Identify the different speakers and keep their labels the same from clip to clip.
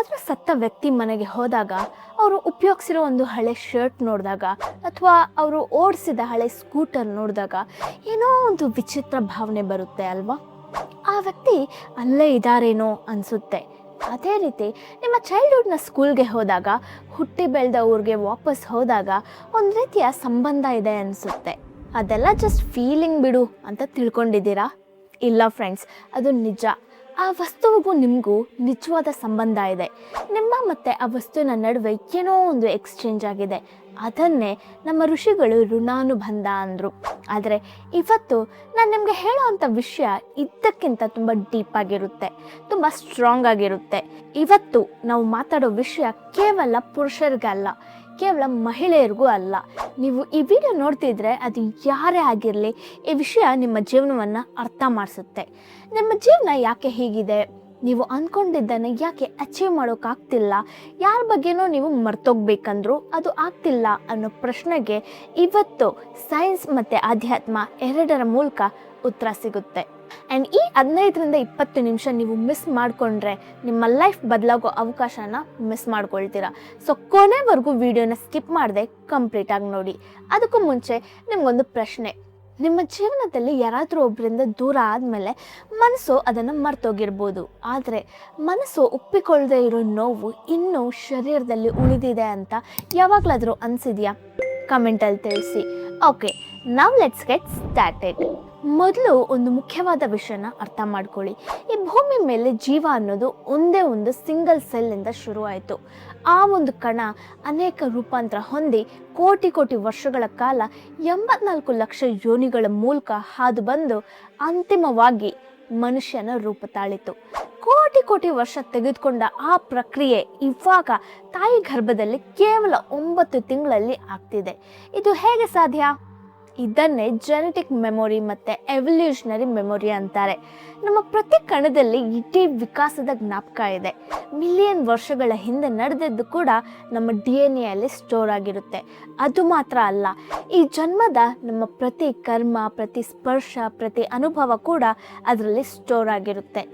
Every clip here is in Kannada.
Speaker 1: ಯಾರಾದರೂ ಸತ್ತ ವ್ಯಕ್ತಿ ಮನೆಗೆ ಹೋದಾಗ ಅವರು ಉಪಯೋಗಿಸಿರೋ ಒಂದು ಹಳೆ ಶರ್ಟ್ ನೋಡಿದಾಗ ಅಥವಾ ಅವರು ಓಡಿಸಿದ ಹಳೆ ಸ್ಕೂಟರ್ ನೋಡಿದಾಗ ಏನೋ ಒಂದು ವಿಚಿತ್ರ ಭಾವನೆ ಬರುತ್ತೆ ಅಲ್ವಾ? ಆ ವ್ಯಕ್ತಿ ಅಲ್ಲೇ ಇದ್ದಾರೇನೋ ಅನಿಸುತ್ತೆ. ಅದೇ ರೀತಿ ನಿಮ್ಮ ಚೈಲ್ಡ್ಹುಡ್ನ ಸ್ಕೂಲ್ಗೆ ಹೋದಾಗ, ಹುಟ್ಟಿ ಬೆಳೆದ ಊರಿಗೆ ವಾಪಸ್ ಹೋದಾಗ ಒಂದು ರೀತಿಯ ಸಂಬಂಧ ಇದೆ ಅನಿಸುತ್ತೆ. ಅದೆಲ್ಲ ಜಸ್ಟ್ ಫೀಲಿಂಗ್ ಬಿಡು ಅಂತ ತಿಳ್ಕೊಂಡಿದ್ದೀರಾ? ಇಲ್ಲ ಫ್ರೆಂಡ್ಸ್, ಅದು ನಿಜ. ಆ ವಸ್ತುವಿಗೂ ನಿಮಗೂ ನಿಜವಾದ ಸಂಬಂಧ ಇದೆ. ನಿಮ್ಮ ಮತ್ತು ಆ ವಸ್ತುವಿನ ನಡುವೆ ಏನೋ ಒಂದು ಎಕ್ಸ್ಚೇಂಜ್ ಆಗಿದೆ. ಅದನ್ನೇ ನಮ್ಮ ಋಷಿಗಳು ಋಣಾನುಬಂಧ ಅಂದರು. ಆದರೆ ಇವತ್ತು ನಾನು ನಿಮಗೆ ಹೇಳೋವಂಥ ವಿಷಯ ಇದಕ್ಕಿಂತ ತುಂಬ ಡೀಪಾಗಿರುತ್ತೆ, ತುಂಬ ಸ್ಟ್ರಾಂಗ್ ಆಗಿರುತ್ತೆ. ಇವತ್ತು ನಾವು ಮಾತಾಡೋ ವಿಷಯ ಕೇವಲ ಪುರುಷರಿಗಲ್ಲ, ಕೇವಲ ಮಹಿಳೆಯರಿಗೂ ಅಲ್ಲ. ನೀವು ಈ ವಿಡಿಯೋ ನೋಡ್ತಿದ್ರೆ ಅದು ಯಾರೇ ಆಗಿರಲಿ, ಈ ವಿಷಯ ನಿಮ್ಮ ಜೀವನವನ್ನು ಅರ್ಥ ಮಾಡಿಸುತ್ತೆ. ನಿಮ್ಮ ಜೀವನ ಯಾಕೆ ಹೀಗಿದೆ, ನೀವು ಅಂದ್ಕೊಂಡಿದ್ದನ್ನು ಯಾಕೆ ಅಚೀವ್ ಮಾಡೋಕ್ಕಾಗ್ತಿಲ್ಲ, ಯಾರ ಬಗ್ಗೆನೋ ನೀವು ಮರ್ತೋಗ್ಬೇಕಂದ್ರೂ ಅದು ಆಗ್ತಿಲ್ಲ ಅನ್ನೋ ಪ್ರಶ್ನೆಗೆ ಇವತ್ತು ಸೈನ್ಸ್ ಮತ್ತು ಆಧ್ಯಾತ್ಮ ಎರಡರ ಮೂಲಕ ಉತ್ತರ ಸಿಗುತ್ತೆ. ಆ್ಯಂಡ್ ಈ 15-20 ನಿಮಿಷ ನೀವು ಮಿಸ್ ಮಾಡಿಕೊಂಡ್ರೆ ನಿಮ್ಮ ಲೈಫ್ ಬದಲಾಗೋ ಅವಕಾಶನ ಮಿಸ್ ಮಾಡ್ಕೊಳ್ತೀರಾ. ಸೊ ಕೊನೆವರೆಗೂ ವಿಡಿಯೋನ ಸ್ಕಿಪ್ ಮಾಡದೆ ಕಂಪ್ಲೀಟಾಗಿ ನೋಡಿ. ಅದಕ್ಕೂ ಮುಂಚೆ ನಿಮಗೊಂದು ಪ್ರಶ್ನೆ. ನಿಮ್ಮ ಜೀವನದಲ್ಲಿ ಯಾರಾದರೂ ಒಬ್ಬರಿಂದ ದೂರ ಆದಮೇಲೆ ಮನಸ್ಸು ಅದನ್ನು ಮರ್ತೋಗಿರ್ಬೋದು, ಆದರೆ ಮನಸ್ಸು ಒಪ್ಪಿಕೊಳ್ಳದೆ ಇರೋ ನೋವು ಇನ್ನೂ ಶರೀರದಲ್ಲಿ ಉಳಿದಿದೆ ಅಂತ ಯಾವಾಗಲಾದರೂ ಅನಿಸಿದೆಯಾ? ಕಮೆಂಟಲ್ಲಿ ತಿಳಿಸಿ. Okay, now let's get started. ಮೊದಲು ಒಂದು ಮುಖ್ಯವಾದ ವಿಷಯನ ಅರ್ಥ ಮಾಡ್ಕೊಳ್ಳಿ. ಈ ಭೂಮಿ ಮೇಲೆ ಜೀವ ಅನ್ನೋದು ಒಂದೇ ಒಂದು ಸಿಂಗಲ್ ಸೆಲ್ಲಿಂದ ಶುರುವಾಯಿತು. ಆ ಒಂದು ಕಣ ಅನೇಕ ರೂಪಾಂತರ ಹೊಂದಿ ಕೋಟಿ ಕೋಟಿ ವರ್ಷಗಳ ಕಾಲ 84 ಲಕ್ಷ ಯೋನಿಗಳ ಮೂಲಕ ಹಾದು ಬಂದು ಅಂತಿಮವಾಗಿ ಮನುಷ್ಯನ ರೂಪ ತಾಳಿತು. ಕೋಟಿ ಕೋಟಿ ವರ್ಷ ತೆಗೆದುಕೊಂಡ ಆ ಪ್ರಕ್ರಿಯೆ ಇವಾಗ ತಾಯಿ ಗರ್ಭದಲ್ಲಿ ಕೇವಲ 9 ತಿಂಗಳಲ್ಲಿ ಆಗ್ತಿದೆ. ಇದು ಹೇಗೆ ಸಾಧ್ಯ? ಇದನ್ನೇ ಜೆನೆಟಿಕ್ ಮೆಮೊರಿ ಮತ್ತು ಎವಲ್ಯೂಷನರಿ ಮೆಮೊರಿ ಅಂತಾರೆ. ನಮ್ಮ ಪ್ರತಿ ಕಣದಲ್ಲಿ ಇಡೀ ವಿಕಾಸದ ಜ್ಞಾಪಕ ಇದೆ. ಮಿಲಿಯನ್ ವರ್ಷಗಳ ಹಿಂದೆ ನಡೆದಿದ್ದು ಕೂಡ ನಮ್ಮ DNA ಅಲ್ಲಿ ಸ್ಟೋರ್ ಆಗಿರುತ್ತೆ. ಅದು ಮಾತ್ರ ಅಲ್ಲ, ಈ ಜನ್ಮದ ನಮ್ಮ ಪ್ರತಿ ಕರ್ಮ, ಪ್ರತಿ ಸ್ಪರ್ಶ, ಪ್ರತಿ ಅನುಭವ ಕೂಡ ಅದರಲ್ಲಿ ಸ್ಟೋರ್ ಆಗಿರುತ್ತೆ.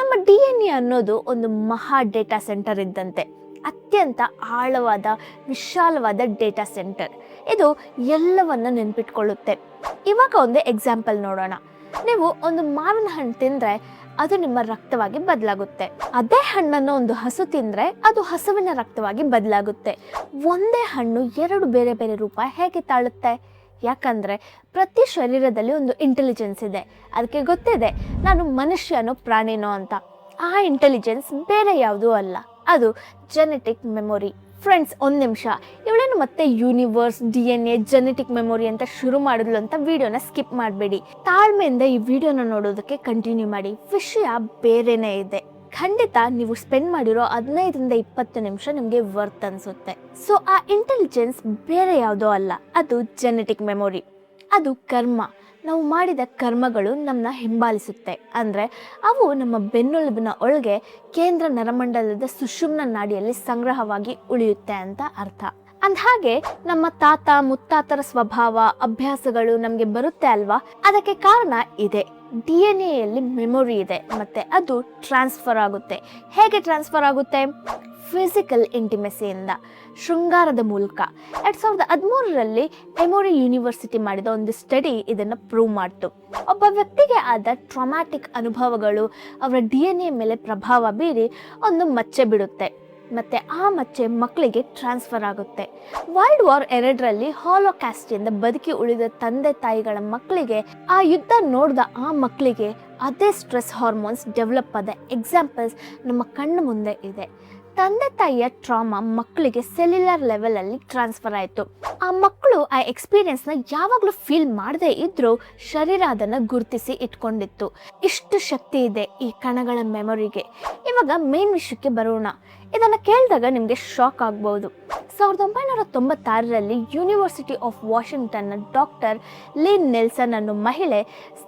Speaker 1: ನಮ್ಮ DNA ಅನ್ನೋದು ಒಂದು ಮಹಾ ಡೇಟಾ ಸೆಂಟರ್ ಇದ್ದಂತೆ, ಅತ್ಯಂತ ಆಳವಾದ ವಿಶಾಲವಾದ ಡೇಟಾ ಸೆಂಟರ್. ಇದು ಎಲ್ಲವನ್ನ ನೆನ್ಪಿಟ್ಕೊಳ್ಳುತ್ತೆ. ಇವಾಗ ಒಂದು ಎಕ್ಸಾಂಪಲ್ ನೋಡೋಣ. ನೀವು ಒಂದು ಮಾವಿನ ಹಣ್ಣು ತಿಂದರೆ ಅದು ನಿಮ್ಮ ರಕ್ತವಾಗಿ ಬದಲಾಗುತ್ತೆ. ಅದೇ ಹಣ್ಣನ್ನು ಒಂದು ಹಸು ತಿಂದರೆ ಅದು ಹಸುವಿನ ರಕ್ತವಾಗಿ ಬದಲಾಗುತ್ತೆ. ಒಂದೇ ಹಣ್ಣು 2 ಬೇರೆ ಬೇರೆ ರೂಪ ಹೇಗೆ ತಾಳುತ್ತೆ? ಯಾಕಂದರೆ ಪ್ರತಿ ಶರೀರದಲ್ಲಿ ಒಂದು ಇಂಟೆಲಿಜೆನ್ಸ್ ಇದೆ. ಅದಕ್ಕೆ ಗೊತ್ತಿದೆ ನಾನು ಮನುಷ್ಯನೋ ಪ್ರಾಣಿನೋ ಅಂತ. ಆ ಇಂಟೆಲಿಜೆನ್ಸ್ ಬೇರೆ ಯಾವುದೂ ಅಲ್ಲ, ಅದು ಜೆನೆಟಿಕ್ ಮೆಮೊರಿ. ಫ್ರೆಂಡ್ಸ್, ಒಂದು ನಿಮಿಷ, ಇವಳೇನು ಮತ್ತೆ ಯೂನಿವರ್ಸ್, DNA, ಜೆನೆಟಿಕ್ ಮೆಮೊರಿ ಅಂತ ಶುರು ಮಾಡಿದ್ಲು ಅಂತ ವಿಡಿಯೋನ ಸ್ಕಿಪ್ ಮಾಡಬೇಡಿ. ತಾಳ್ಮೆಯಿಂದ ಈ ವಿಡಿಯೋನ ನೋಡೋದಕ್ಕೆ ಕಂಟಿನ್ಯೂ ಮಾಡಿ. ವಿಷಯ ಬೇರೆನೇ ಇದೆ. ಖಂಡಿತ ನೀವು ಸ್ಪೆಂಡ್ ಮಾಡಿರೋ 15-20 ನಿಮಿಷ ನಿಮಗೆ ವರ್ತ್ ಅನಿಸುತ್ತೆ. ಸೊ ಆ ಇಂಟೆಲಿಜೆನ್ಸ್ ಬೇರೆ ಯಾವುದೋ ಅಲ್ಲ, ಅದು ಜೆನೆಟಿಕ್ ಮೆಮೊರಿ. ಅದು ಕರ್ಮ. ನಾವು ಮಾಡಿದ ಕರ್ಮಗಳು ನಮ್ಮನ್ನ ಹಿಂಬಾಲಿಸುತ್ತೆ. ಅಂದರೆ ಅವು ನಮ್ಮ ಬೆನ್ನೆಲುಬಿನ ಒಳಗೆ ಕೇಂದ್ರ ನರಮಂಡಲದ ಸುಷುಮ್ನ ನಾಡಿಯಲ್ಲಿ ಸಂಗ್ರಹವಾಗಿ ಉಳಿಯುತ್ತೆ ಅಂತ ಅರ್ಥ. ಅಂದಹಾಗೆ ನಮ್ಮ ತಾತ ಮುತ್ತಾತರ ಸ್ವಭಾವ, ಅಭ್ಯಾಸಗಳು ನಮಗೆ ಬರುತ್ತೆ ಅಲ್ವಾ? ಅದಕ್ಕೆ ಕಾರಣ ಇದೆ. DNA ಮೆಮೊರಿ ಇದೆ ಮತ್ತು ಅದು ಟ್ರಾನ್ಸ್ಫರ್ ಆಗುತ್ತೆ. ಹೇಗೆ ಟ್ರಾನ್ಸ್ಫರ್ ಆಗುತ್ತೆ? ಫಿಸಿಕಲ್ ಇಂಟಿಮೆಸಿಯಿಂದ, ಶೃಂಗಾರದ ಮೂಲಕ. 2013ರಲ್ಲಿ ಎಮೋರಿ ಯೂನಿವರ್ಸಿಟಿ ಮಾಡಿದ ಒಂದು ಸ್ಟಡಿ ಇದನ್ನು ಪ್ರೂವ್ ಮಾಡ್ತು. ಒಬ್ಬ ವ್ಯಕ್ತಿಗೆ ಆದ ಟ್ರಾಮ್ಯಾಟಿಕ್ ಅನುಭವಗಳು ಅವರ DNA ಮೇಲೆ ಪ್ರಭಾವ ಬೀರಿ ಒಂದು ಮಚ್ಚೆ ಬಿಡುತ್ತೆ ಮತ್ತು ಆ ಮಚ್ಚೆ ಮಕ್ಕಳಿಗೆ ಟ್ರಾನ್ಸ್ಫರ್ ಆಗುತ್ತೆ. ವರ್ಲ್ಡ್ ವಾರ್ 2ರಲ್ಲಿ ಹಾಲೋಕಾಸ್ಟಿಂದ ಬದುಕಿ ಉಳಿದ ತಂದೆ ತಾಯಿಗಳ ಮಕ್ಕಳಿಗೆ, ಆ ಯುದ್ಧ ನೋಡಿದ ಆ ಮಕ್ಕಳಿಗೆ ಅದೇ ಸ್ಟ್ರೆಸ್ ಹಾರ್ಮೋನ್ಸ್ ಡೆವಲಪ್ ಆದ ಎಕ್ಸಾಂಪಲ್ಸ್ ನಮ್ಮ ಕಣ್ಣು ಮುಂದೆ ಇದೆ. ತಂದೆ ತಾಯಿಯ ಟ್ರಾಮಾ ಮಕ್ಕಳಿಗೆ ಸೆಲ್ಯುಲರ್ ಲೆವೆಲಲ್ಲಿ ಟ್ರಾನ್ಸ್ಫರ್ ಆಯಿತು. ಆ ಮಕ್ಕಳು ಆ ಎಕ್ಸ್ಪೀರಿಯನ್ಸ್ನ ಯಾವಾಗಲೂ ಫೀಲ್ ಮಾಡದೇ ಇದ್ದರೂ ಶರೀರ ಅದನ್ನು ಗುರುತಿಸಿ ಇಟ್ಕೊಂಡಿತ್ತು. ಇಷ್ಟು ಶಕ್ತಿ ಇದೆ ಈ ಕಣಗಳ ಮೆಮೊರಿಗೆ. ಇವಾಗ ಮೇನ್ ವಿಷಯಕ್ಕೆ ಬರೋಣ. ಇದನ್ನು ಕೇಳಿದಾಗ ನಿಮಗೆ ಶಾಕ್ ಆಗ್ಬೋದು. 1996ರಲ್ಲಿ ಯೂನಿವರ್ಸಿಟಿ ಆಫ್ ವಾಷಿಂಗ್ಟನ್ನ ಡಾಕ್ಟರ್ ಲಿನ್ ನೆಲ್ಸನ್ ಅನ್ನೋ ಮಹಿಳೆ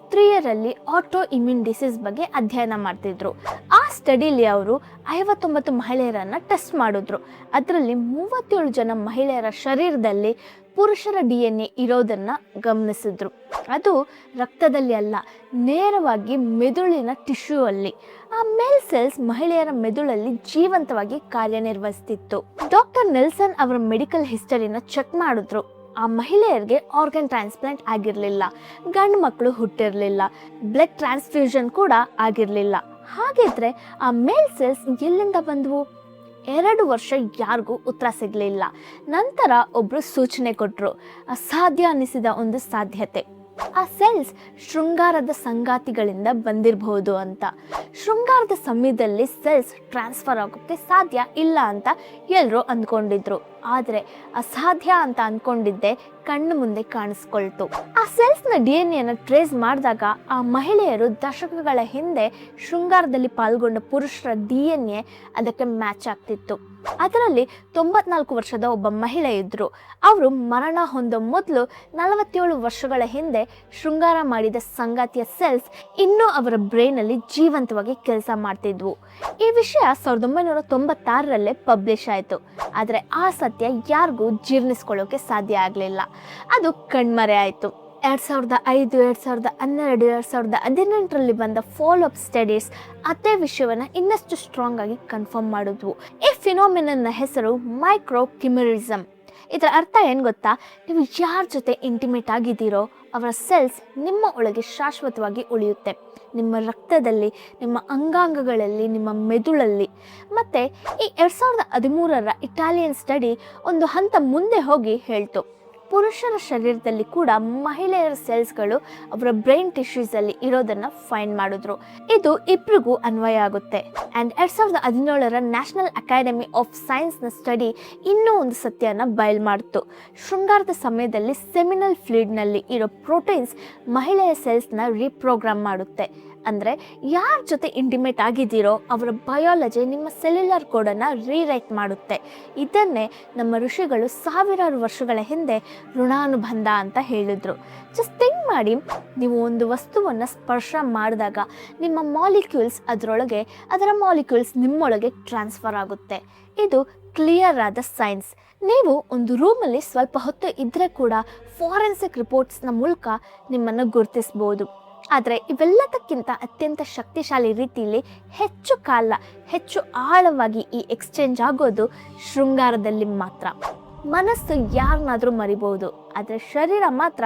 Speaker 1: ಸ್ತ್ರೀಯರಲ್ಲಿ ಆಟೋ ಇಮ್ಯೂನ್ ಡಿಸೀಸ್ ಬಗ್ಗೆ ಅಧ್ಯಯನ ಮಾಡ್ತಿದ್ರು. ಆ ಸ್ಟಡಿಲಿ ಅವರು 59 ಮಹಿಳೆಯರನ್ನ ಟೆಸ್ಟ್ ಮಾಡಿದ್ರು. ಅದರಲ್ಲಿ 37 ಜನ ಮಹಿಳೆಯರ ಶರೀರದಲ್ಲಿ ಪುರುಷರ DNA ಇರೋದನ್ನ ಗಮನಿಸಿದ್ರು. ಅದು ರಕ್ತದಲ್ಲಿ ಅಲ್ಲ, ನೇರವಾಗಿ ಮೆದುಳಿನ ಟಿಶ್ಯೂ ಅಲ್ಲಿ. ಆ ಮೇಲ್ ಸೆಲ್ಸ್ ಮಹಿಳೆಯರ ಮೆದುಳಲ್ಲಿ ಜೀವಂತವಾಗಿ ಕಾರ್ಯನಿರ್ವಹಿಸ್ತಿತ್ತು. ಡಾಕ್ಟರ್ ನೆಲ್ಸನ್ ಅವರ ಮೆಡಿಕಲ್ ಹಿಸ್ಟರಿನ ಚೆಕ್ ಮಾಡಿದ್ರು. ಆ ಮಹಿಳೆಯರಿಗೆ ಆರ್ಗನ್ ಟ್ರಾನ್ಸ್ಪ್ಲಾಂಟ್ ಆಗಿರಲಿಲ್ಲ, ಗಂಡು ಮಕ್ಕಳು ಹುಟ್ಟಿರಲಿಲ್ಲ, ಬ್ಲಡ್ ಟ್ರಾನ್ಸ್ಫ್ಯೂಷನ್ ಕೂಡ ಆಗಿರಲಿಲ್ಲ. ಹಾಗಿದ್ರೆ ಆ ಮೇಲ್ ಸೆಲ್ಸ್ ಎಲ್ಲಿಂದ ಬಂದವು? 2 ವರ್ಷ ಯಾರಿಗೂ ಉತ್ತರ ಸಿಗಲಿಲ್ಲ. ನಂತರ ಒಬ್ಬರು ಸೂಚನೆ ಕೊಟ್ಟರು, ಅಸಾಧ್ಯ ಅನಿಸಿದ ಒಂದು ಸಾಧ್ಯತೆ. ಆ ಸೆಲ್ಸ್ ಶೃಂಗಾರದ ಸಂಗಾತಿಗಳಿಂದ ಬಂದಿರಬಹುದು ಅಂತ. ಶೃಂಗಾರದ ಸಮಯದಲ್ಲಿ ಸೆಲ್ಸ್ ಟ್ರಾನ್ಸ್ಫರ್ ಆಗೋಕ್ಕೆ ಸಾಧ್ಯ ಇಲ್ಲ ಅಂತ ಎಲ್ಲರೂ ಅಂದ್ಕೊಂಡಿದ್ರು. ಆದರೆ ಅಸಾಧ್ಯ ಅಂತ ಅಂದ್ಕೊಂಡಿದ್ದೆ ಕಣ್ಣು ಮುಂದೆ ಕಾಣಿಸ್ಕೊಳ್ತು. ಆ ಸೆಲ್ಸ್ನ DNA ಟ್ರೇಸ್ ಮಾಡಿದಾಗ ಆ ಮಹಿಳೆಯರು ದಶಕಗಳ ಹಿಂದೆ ಶೃಂಗಾರದಲ್ಲಿ ಪಾಲ್ಗೊಂಡ ಪುರುಷರ DNA ಅದಕ್ಕೆ ಮ್ಯಾಚ್ ಆಗ್ತಿತ್ತು. ಅದರಲ್ಲಿ 94 ವರ್ಷದ ಒಬ್ಬ ಮಹಿಳೆ ಇದ್ರು. ಅವರು ಮರಣ ಹೊಂದೋ ಮೊದಲು 47 ವರ್ಷಗಳ ಹಿಂದೆ ಶೃಂಗಾರ ಮಾಡಿದ ಸಂಗಾತಿಯ ಸೆಲ್ಸ್ ಇನ್ನೂ ಅವರ ಬ್ರೈನಲ್ಲಿ ಜೀವಂತವಾಗಿ ಕೆಲಸ ಮಾಡ್ತಿದ್ವು. ಈ ವಿಷಯ 1996ರಲ್ಲೇ ಪಬ್ಲಿಷ್ ಆಯಿತು. ಆದರೆ ಆ ಸತ್ಯ ಯಾರಿಗೂ ಜೀರ್ಣಿಸ್ಕೊಳ್ಳೋಕೆ ಸಾಧ್ಯ ಆಗಲಿಲ್ಲ. ಅದು ಕಣ್ಮರೆ ಆಯಿತು. 2005, 2012, 2018ರಲ್ಲಿ ಬಂದ ಫಾಲೋ ಅಪ್ ಸ್ಟಡೀಸ್ ಅದೇ ವಿಷಯವನ್ನು ಇನ್ನಷ್ಟು ಸ್ಟ್ರಾಂಗ್ ಆಗಿ ಕನ್ಫರ್ಮ್ ಮಾಡಿದ್ವು. ಈ ಫಿನಾಮಿನನ್ನ ಹೆಸರು ಮೈಕ್ರೋಕಿಮರಿಸಮ್. ಇದರ ಅರ್ಥ ಏನು ಗೊತ್ತಾ? ನೀವು ಯಾರ ಜೊತೆ ಇಂಟಿಮೇಟ್ ಆಗಿದ್ದೀರೋ ಅವರ ಸೆಲ್ಸ್ ನಿಮ್ಮ ಒಳಗೆ ಶಾಶ್ವತವಾಗಿ ಉಳಿಯುತ್ತೆ. ನಿಮ್ಮ ರಕ್ತದಲ್ಲಿ, ನಿಮ್ಮ ಅಂಗಾಂಗಗಳಲ್ಲಿ, ನಿಮ್ಮ ಮೆದುಳಲ್ಲಿ. ಮತ್ತು ಈ 2013ರ ಇಟಾಲಿಯನ್ ಸ್ಟಡಿ ಒಂದು ಹಂತ ಮುಂದೆ ಹೋಗಿ ಹೇಳ್ತು, ಪುರುಷರ ಶರೀರದಲ್ಲಿ ಕೂಡ ಮಹಿಳೆಯರ ಸೆಲ್ಸ್ಗಳು ಅವರ ಬ್ರೈನ್ ಟಿಶ್ಯೂಸಲ್ಲಿ ಇರೋದನ್ನು ಫೈಂಡ್ ಮಾಡಿದ್ರು. ಇದು ಇಬ್ಬರಿಗೂ ಅನ್ವಯ ಆಗುತ್ತೆ. ಆ್ಯಂಡ್ 2017ರ ನ್ಯಾಷನಲ್ ಅಕಾಡೆಮಿ ಆಫ್ ಸೈನ್ಸ್ನ ಸ್ಟಡಿ ಇನ್ನೂ ಒಂದು ಸತ್ಯನ ಬಯಲು ಮಾಡಿತು. ಶೃಂಗಾರದ ಸಮಯದಲ್ಲಿ ಸೆಮಿನಲ್ ಫ್ಲೂಯಿಡ್ನಲ್ಲಿ ಇರೋ ಪ್ರೋಟೀನ್ಸ್ ಮಹಿಳೆಯ ಸೆಲ್ಸ್ನ ರೀಪ್ರೋಗ್ರಾಮ್ ಮಾಡುತ್ತೆ. ಅಂದರೆ ಯಾರ ಜೊತೆ ಇಂಟಿಮೇಟ್ ಆಗಿದ್ದೀರೋ ಅವರ ಬಯಾಲಜಿ ನಿಮ್ಮ ಸೆಲ್ಯುಲರ್ ಕೋಡನ್ನು ರೀರೈಟ್ ಮಾಡುತ್ತೆ. ಇದನ್ನೇ ನಮ್ಮ ಋಷಿಗಳು ಸಾವಿರಾರು ವರ್ಷಗಳ ಹಿಂದೆ ಋಣಾನುಬಂಧ ಅಂತ ಹೇಳಿದ್ರು. ಜಸ್ಟ್ ಥಿಂಕ್ ಮಾಡಿ, ನೀವು ಒಂದು ವಸ್ತುವನ್ನು ಸ್ಪರ್ಶ ಮಾಡಿದಾಗ ನಿಮ್ಮ ಮಾಲಿಕ್ಯೂಲ್ಸ್ ಅದರೊಳಗೆ, ಅದರ ಮಾಲಿಕ್ಯೂಲ್ಸ್ ನಿಮ್ಮೊಳಗೆ ಟ್ರಾನ್ಸ್ಫರ್ ಆಗುತ್ತೆ. ಇದು ಕ್ಲಿಯರ್ ಆದ ಸೈನ್ಸ್. ನೀವು ಒಂದು ರೂಮಲ್ಲಿ ಸ್ವಲ್ಪ ಹೊತ್ತು ಇದ್ದರೆ ಕೂಡ ಫಾರೆನ್ಸಿಕ್ ರಿಪೋರ್ಟ್ಸ್ನ ಮೂಲಕ ನಿಮ್ಮನ್ನು ಗುರುತಿಸ್ಬೋದು. ಆದರೆ ಇವೆಲ್ಲದಕ್ಕಿಂತ ಅತ್ಯಂತ ಶಕ್ತಿಶಾಲಿ ರೀತಿಯಲ್ಲಿ ಹೆಚ್ಚು ಕಾಲ, ಹೆಚ್ಚು ಆಳವಾಗಿ ಈ ಎಕ್ಸ್ಚೇಂಜ್ ಆಗೋದು ಶೃಂಗಾರದಲ್ಲಿ ಮಾತ್ರ. ಮನಸ್ಸು ಯಾರನ್ನಾದರೂ ಮರಿಬೋದು, ಆದರೆ ಶರೀರ ಮಾತ್ರ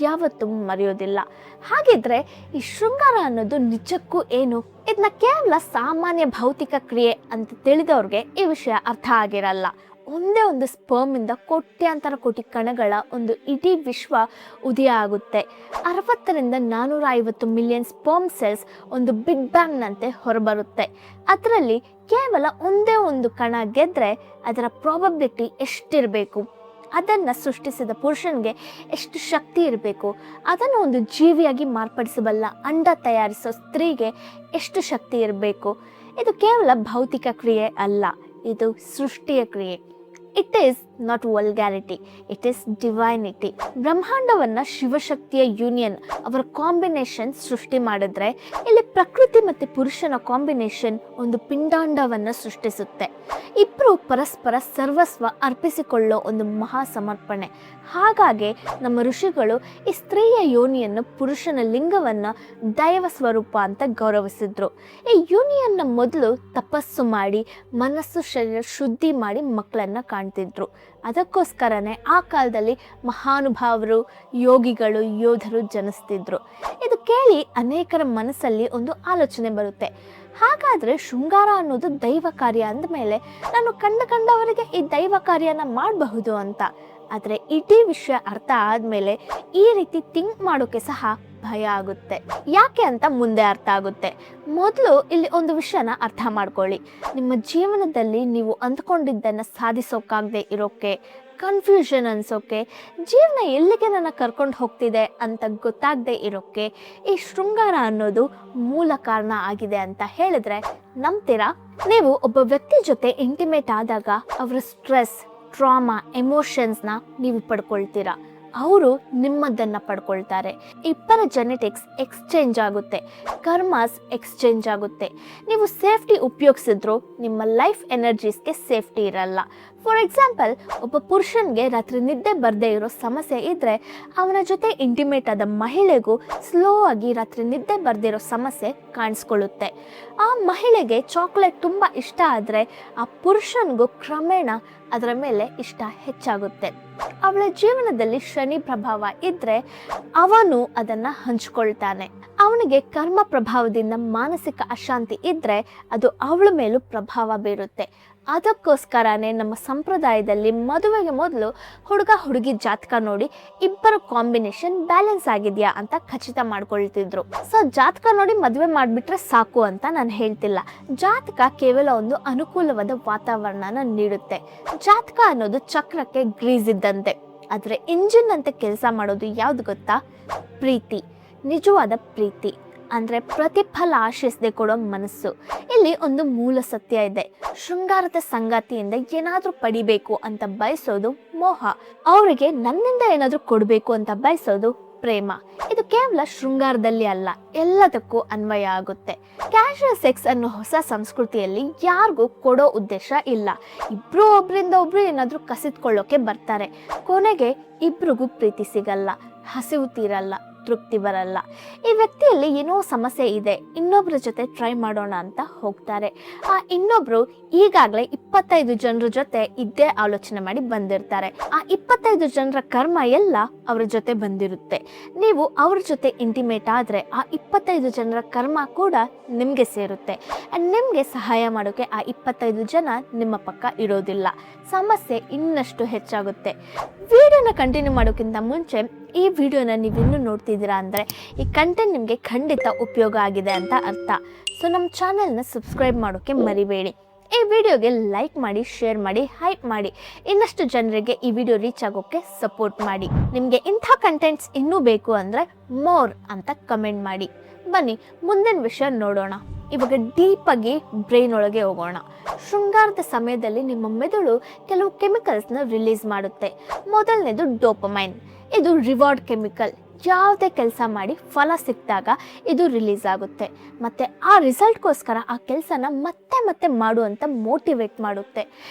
Speaker 1: ಯಾವತ್ತೂ ಮರೆಯೋದಿಲ್ಲ. ಹಾಗಿದ್ರೆ ಈ ಶೃಂಗಾರ ಅನ್ನೋದು ನಿಜಕ್ಕೂ ಏನು? ಇದನ್ನ ಕೇವಲ ಸಾಮಾನ್ಯ ಭೌತಿಕ ಕ್ರಿಯೆ ಅಂತ ತಿಳಿದವ್ರಿಗೆ ಈ ವಿಷಯ ಅರ್ಥ ಆಗಿರಲ್ಲ. ಒಂದೇ ಒಂದು ಸ್ಪರ್ಮಿಂದ ಕೋಟ್ಯಾಂತರ ಕೋಟಿ ಕಣಗಳ ಒಂದು ಇಡೀ ವಿಶ್ವ ಉದಯ ಆಗುತ್ತೆ. 60ರಿಂದ 450 ಮಿಲಿಯನ್ ಸ್ಪರ್ಮ್ ಸೆಲ್ಸ್ ಒಂದು ಬಿಗ್ ಬ್ಯಾಂಗ್ನಂತೆ ಹೊರಬರುತ್ತೆ. ಅದರಲ್ಲಿ ಕೇವಲ ಒಂದೇ ಒಂದು ಕಣ ಗೆದ್ದರೆ ಅದರ ಪ್ರಾಬಬಿಲಿಟಿ ಎಷ್ಟಿರಬೇಕು? ಅದನ್ನು ಸೃಷ್ಟಿಸಿದ ಪುರುಷನಿಗೆ ಎಷ್ಟು ಶಕ್ತಿ ಇರಬೇಕು? ಅದನ್ನು ಒಂದು ಜೀವಿಯಾಗಿ ಮಾರ್ಪಡಿಸಬಲ್ಲ ಅಂಡ ತಯಾರಿಸೋ ಸ್ತ್ರೀಗೆ ಎಷ್ಟು ಶಕ್ತಿ ಇರಬೇಕು? ಇದು ಕೇವಲ ಭೌತಿಕ ಕ್ರಿಯೆ ಅಲ್ಲ, ಇದು ಸೃಷ್ಟಿಯ ಕ್ರಿಯೆ. It is not vulgarity, it is divinity. ಬ್ರಹ್ಮಾಂಡವನ್ನು ಶಿವಶಕ್ತಿಯ ಯೂನಿಯನ್, ಅವರ ಕಾಂಬಿನೇಷನ್ ಸೃಷ್ಟಿ ಮಾಡಿದ್ರೆ, ಇಲ್ಲಿ ಪ್ರಕೃತಿ ಮತ್ತು ಪುರುಷನ ಕಾಂಬಿನೇಷನ್ ಒಂದು ಪಿಂಡಾಂಡವನ್ನು ಸೃಷ್ಟಿಸುತ್ತೆ. ಇಬ್ಬರು ಪರಸ್ಪರ ಸರ್ವಸ್ವ ಅರ್ಪಿಸಿಕೊಳ್ಳೋ ಒಂದು ಮಹಾ ಸಮರ್ಪಣೆ. ಹಾಗಾಗಿ ನಮ್ಮ ಋಷಿಗಳು ಈ ಸ್ತ್ರೀಯ ಯೋನಿಯನ್ನು, ಪುರುಷನ ಲಿಂಗವನ್ನು ದೈವ ಸ್ವರೂಪ ಅಂತ ಗೌರವಿಸಿದ್ರು. ಈ ಯೂನಿಯನ್ನ ಮೊದಲು ತಪಸ್ಸು ಮಾಡಿ ಮನಸ್ಸು ಶರೀರ ಶುದ್ಧಿ ಮಾಡಿ ಮಕ್ಕಳನ್ನು ಕಾಣ್ತಿದ್ರು. ಅದಕ್ಕೋಸ್ಕರನೇ ಆ ಕಾಲದಲ್ಲಿ ಮಹಾನುಭಾವರು, ಯೋಗಿಗಳು, ಯೋಧರು ಜನಿಸ್ತಿದ್ರು. ಇದು ಕೇಳಿ ಅನೇಕರ ಮನಸ್ಸಲ್ಲಿ ಒಂದು ಆಲೋಚನೆ ಬರುತ್ತೆ, ಹಾಗಾದರೆ ಶೃಂಗಾರ ಅನ್ನೋದು ದೈವ ಕಾರ್ಯ ಅಂದಮೇಲೆ ನಾನು ಕಂಡವರಿಗೆ ಈ ದೈವ ಕಾರ್ಯನ ಮಾಡಬಹುದು ಅಂತ. ಆದರೆ ಇಡೀ ವಿಷಯ ಅರ್ಥ ಆದಮೇಲೆ ಈ ರೀತಿ ಥಿಂಕ್ ಮಾಡೋಕ್ಕೆ ಸಹ ಭಯ ಆಗುತ್ತೆ. ಯಾಕೆ ಅಂತ ಮುಂದೆ ಅರ್ಥ ಆಗುತ್ತೆ. ಮೊದಲು ಇಲ್ಲಿ ಒಂದು ವಿಷಯನ ಅರ್ಥ ಮಾಡ್ಕೊಳ್ಳಿ. ನಿಮ್ಮ ಜೀವನದಲ್ಲಿ ನೀವು ಅಂದ್ಕೊಂಡಿದ್ದನ್ನು ಸಾಧಿಸೋಕ್ಕಾಗದೆ ಇರೋಕ್ಕೆ, ಕನ್ಫ್ಯೂಷನ್ ಅನ್ಸೋಕೆ, ಜೀವನ ಎಲ್ಲಿಗೆ ನನ್ನ ಕರ್ಕೊಂಡು ಹೋಗ್ತಿದೆ ಅಂತ ಗೊತ್ತಾಗದೆ ಇರೋಕ್ಕೆ ಈ ಶೃಂಗಾರ ಅನ್ನೋದು ಮೂಲ ಕಾರಣ ಆಗಿದೆ ಅಂತ ಹೇಳಿದ್ರೆ ನಂಬ್ತೀರಾ? ನೀವು ಒಬ್ಬ ವ್ಯಕ್ತಿ ಜೊತೆ ಇಂಟಿಮೇಟ್ ಆದಾಗ ಅವರ ಸ್ಟ್ರೆಸ್, ಟ್ರಾಮಾ, ಎಮೋಷನ್ಸ್ನ ನೀವು ಪಡ್ಕೊಳ್ತೀರಾ. ಅವರು ನಿಮ್ಮದನ್ನು ಪಡ್ಕೊಳ್ತಾರೆ. ಇಬ್ಬರ ಜೆನೆಟಿಕ್ಸ್ ಎಕ್ಸ್ಚೇಂಜ್ ಆಗುತ್ತೆ, ಕರ್ಮಾಸ್ ಎಕ್ಸ್ಚೇಂಜ್ ಆಗುತ್ತೆ. ನೀವು ಸೇಫ್ಟಿ ಉಪಯೋಗಿಸಿದ್ರು ನಿಮ್ಮ ಲೈಫ್ ಎನರ್ಜೀಸ್ಗೆ ಸೇಫ್ಟಿ ಇರಲ್ಲ. ಫಾರ್ ಎಕ್ಸಾಂಪಲ್, ಒಬ್ಬ ಪುರುಷನಿಗೆ ರಾತ್ರಿ ನಿದ್ದೆ ಬರದೇ ಇರೋ ಸಮಸ್ಯೆ ಇದ್ದರೆ ಅವನ ಜೊತೆ ಇಂಟಿಮೇಟ್ ಆದ ಮಹಿಳೆಗೂ ಸ್ಲೋ ಆಗಿ ರಾತ್ರಿ ನಿದ್ದೆ ಬರದಿರೋ ಸಮಸ್ಯೆ ಕಾಣಿಸ್ಕೊಳ್ಳುತ್ತೆ. ಆ ಮಹಿಳೆಗೆ ಚಾಕ್ಲೇಟ್ ತುಂಬ ಇಷ್ಟ ಆದರೆ ಆ ಪುರುಷನಿಗೂ ಕ್ರಮೇಣ ಅದರ ಮೇಲೆ ಇಷ್ಟ ಹೆಚ್ಚಾಗುತ್ತೆ. ಅವಳ ಜೀವನದಲ್ಲಿ ಶನಿ ಪ್ರಭಾವ ಇದ್ದರೆ ಅವನು ಅದನ್ನು ಹಂಚ್ಕೊಳ್ತಾನೆ. ಅವನಿಗೆ ಕರ್ಮ ಪ್ರಭಾವದಿಂದ ಮಾನಸಿಕ ಅಶಾಂತಿ ಇದ್ದರೆ ಅದು ಅವಳ ಮೇಲೂ ಪ್ರಭಾವ ಬೀರುತ್ತೆ. ಅದಕ್ಕೋಸ್ಕರನೇ ನಮ್ಮ ಸಂಪ್ರದಾಯದಲ್ಲಿ ಮದುವೆಗೆ ಮೊದಲು ಹುಡುಗ ಹುಡುಗಿ ಜಾತಕ ನೋಡಿ ಇಬ್ಬರ ಕಾಂಬಿನೇಷನ್ ಬ್ಯಾಲೆನ್ಸ್ ಆಗಿದೆಯಾ ಅಂತ ಖಚಿತ ಮಾಡ್ಕೊಳ್ತಿದ್ರು. ಸೊ ಜಾತಕ ನೋಡಿ ಮದುವೆ ಮಾಡಿಬಿಟ್ರೆ ಸಾಕು ಅಂತ ನಾನು ಹೇಳ್ತಿಲ್ಲ. ಜಾತಕ ಕೇವಲ ಒಂದು ಅನುಕೂಲವಾದ ವಾತಾವರಣನ ನೀಡುತ್ತೆ. ಜಾತಕ ಅನ್ನೋದು ಚಕ್ರಕ್ಕೆ ಗ್ರೀಸ್ ಇದ್ದಂತೆ, ಆದರೆ ಇಂಜಿನ್ ಅಂತ ಕೆಲಸ ಮಾಡೋದು ಯಾವ್ದು ಗೊತ್ತಾ? ಪ್ರೀತಿ, ನಿಜವಾದ ಪ್ರೀತಿ ಅಂದರೆ ಪ್ರತಿಫಲ ಆಶಿಸದೆ ಕೊಡೋ ಮನಸ್ಸು. ಇಲ್ಲಿ ಒಂದು ಮೂಲ ಸತ್ಯ ಇದೆ. ಶೃಂಗಾರದ ಸಂಗಾತಿಯಿಂದ ಏನಾದರೂ ಪಡಿಬೇಕು ಅಂತ ಬಯಸೋದು ಮೋಹ. ಅವರಿಗೆ ನನ್ನಿಂದ ಏನಾದರೂ ಕೊಡಬೇಕು ಅಂತ ಬಯಸೋದು ಪ್ರೇಮ. ಇದು ಕೇವಲ ಶೃಂಗಾರದಲ್ಲಿ ಅಲ್ಲ, ಎಲ್ಲದಕ್ಕೂ ಅನ್ವಯ ಆಗುತ್ತೆ. ಕ್ಯಾಶುವಲ್ ಸೆಕ್ಸ್ ಅನ್ನೋ ಹೊಸ ಸಂಸ್ಕೃತಿಯಲ್ಲಿ ಯಾರಿಗೂ ಕೊಡೋ ಉದ್ದೇಶ ಇಲ್ಲ. ಇಬ್ರು ಒಬ್ರಿಂದ ಒಬ್ರು ಏನಾದರೂ ಕಸಿದ್ಕೊಳ್ಳೋಕೆ ಬರ್ತಾರೆ. ಕೊನೆಗೆ ಇಬ್ರಿಗೂ ಪ್ರೀತಿ ಸಿಗಲ್ಲ, ಹಸಿವು ತೀರಲ್ಲ, ತೃಪ್ತಿ ಬರಲ್ಲ. ಈ ವ್ಯಕ್ತಿಯಲ್ಲಿ ಏನೋ ಸಮಸ್ಯೆ ಇದೆ, ಇನ್ನೊಬ್ಬರ ಜೊತೆ ಟ್ರೈ ಮಾಡೋಣ ಅಂತ ಹೋಗ್ತಾರೆ. ಆ ಇನ್ನೊಬ್ರು ಈಗಾಗಲೇ 25 ಜನರ ಜೊತೆ ಇದ್ದೇ ಆಲೋಚನೆ ಮಾಡಿ ಬಂದಿರ್ತಾರೆ. ಆ 25 ಜನರ ಕರ್ಮ ಎಲ್ಲ ಅವ್ರ ಜೊತೆ ಬಂದಿರುತ್ತೆ. ನೀವು ಅವ್ರ ಜೊತೆ ಇಂಟಿಮೇಟ್ ಆದರೆ ಆ 25 ಜನರ ಕರ್ಮ ಕೂಡ ನಿಮಗೆ ಸೇರುತ್ತೆ. ಆ್ಯಂಡ್ ನಿಮಗೆ ಸಹಾಯ ಮಾಡೋಕ್ಕೆ ಆ 25 ಜನ ನಿಮ್ಮ ಪಕ್ಕ ಇರೋದಿಲ್ಲ. ಸಮಸ್ಯೆ ಇನ್ನಷ್ಟು ಹೆಚ್ಚಾಗುತ್ತೆ. ವಿಡಿಯೋನ ಕಂಟಿನ್ಯೂ ಮಾಡೋಕ್ಕಿಂತ ಮುಂಚೆ ಈ ವಿಡಿಯೋನ ನೀವಿನ್ನೂ ನೋಡ್ತಿದ್ದೀರಾ ಅಂದರೆ ಈ ಕಂಟೆಂಟ್ ನಿಮಗೆ ಖಂಡಿತ ಉಪಯೋಗ ಆಗಿದೆ ಅಂತ ಅರ್ಥ. ಸೊ ನಮ್ಮ ಚಾನೆಲ್ನ ಸಬ್ಸ್ಕ್ರೈಬ್ ಮಾಡೋಕ್ಕೆ ಮರಿಬೇಡಿ. ಈ ವಿಡಿಯೋಗೆ ಲೈಕ್ ಮಾಡಿ, ಶೇರ್ ಮಾಡಿ, ಹೈಪ್ ಮಾಡಿ. ಇನ್ನಷ್ಟು ಜನರಿಗೆ ಈ ವಿಡಿಯೋ ರೀಚ್ ಆಗೋಕ್ಕೆ ಸಪೋರ್ಟ್ ಮಾಡಿ. ನಿಮಗೆ ಇಂಥ ಕಂಟೆಂಟ್ಸ್ ಇನ್ನೂ ಬೇಕು ಅಂದರೆ ಮೋರ್ ಅಂತ ಕಮೆಂಟ್ ಮಾಡಿ. ಬನ್ನಿ ಮುಂದಿನ ವಿಷಯ ನೋಡೋಣ. ಇವಾಗ ಡೀಪಾಗಿ ಬ್ರೈನ್ ಒಳಗೆ ಹೋಗೋಣ. ಶೃಂಗಾರದ ಸಮಯದಲ್ಲಿ ನಿಮ್ಮ ಮೆದುಳು ಕೆಲವು ಕೆಮಿಕಲ್ಸ್ನ ರಿಲೀಸ್ ಮಾಡುತ್ತೆ. ಮೊದಲನೇದು ಡೋಪಮೈನ್. ಇದು ರಿವಾರ್ಡ್ ಕೆಮಿಕಲ್. ಯಾವುದೇ ಕೆಲಸ ಮಾಡಿ ಫಲ ಸಿಕ್ಕಿದಾಗ ಇದು ರಿಲೀಸ್ ಆಗುತ್ತೆ. ಮತ್ತು ಆ ರಿಸಲ್ಟ್ಗೋಸ್ಕರ ಆ ಕೆಲಸನ ಮತ್ತೆ ಮತ್ತೆ ಮಾಡುವಂತ ಮೋಟಿವೇಟ್ ಮಾಡುತ್ತೆ.